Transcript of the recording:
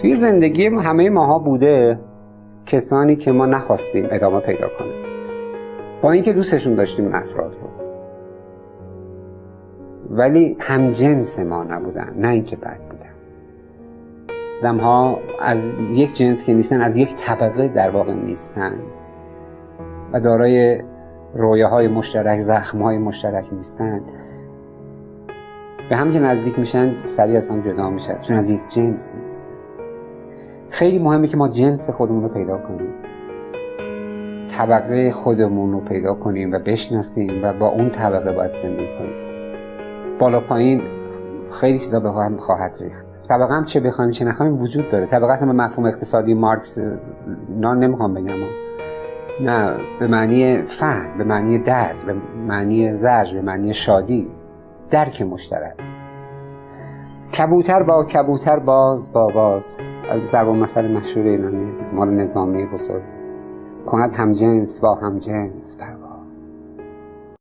توی زندگی همه ماها بوده کسانی که ما نخواستیم ادامه پیدا کنیم، با اینکه دوستشون داشتیم اون افراد رو، ولی هم جنس ما نبودن، نه اینکه بد بودن. آدم‌ها از یک جنس که نیستن، از یک طبقه در واقع نیستن و دارای رویاهای مشترک، زخم‌های مشترک نیستن، به هم که نزدیک میشن سریع از هم جدا میشن، چون از یک جنس نیستن. خیلی مهمه که ما جنس خودمون رو پیدا کنیم، طبقه خودمون رو پیدا کنیم و بشناسیم و با اون طبقه باید زندگی کنیم. بالا پایین خیلی چیزا به هم خواهد ریخت. طبقه هم چه بخوایم چه نخوایم وجود داره. طبقه اصلا به مفهوم اقتصادی مارکس نمیخوام بگم، نه، به معنی فهم، به معنی درد، به معنی زجر، به معنی شادی، درک مشترک. کبوتر با کبوتر، باز با باز، ضرب المثل مشهور ایرانی مال نظامی بزرگ، کند هم جنس با هم جنس پرواز.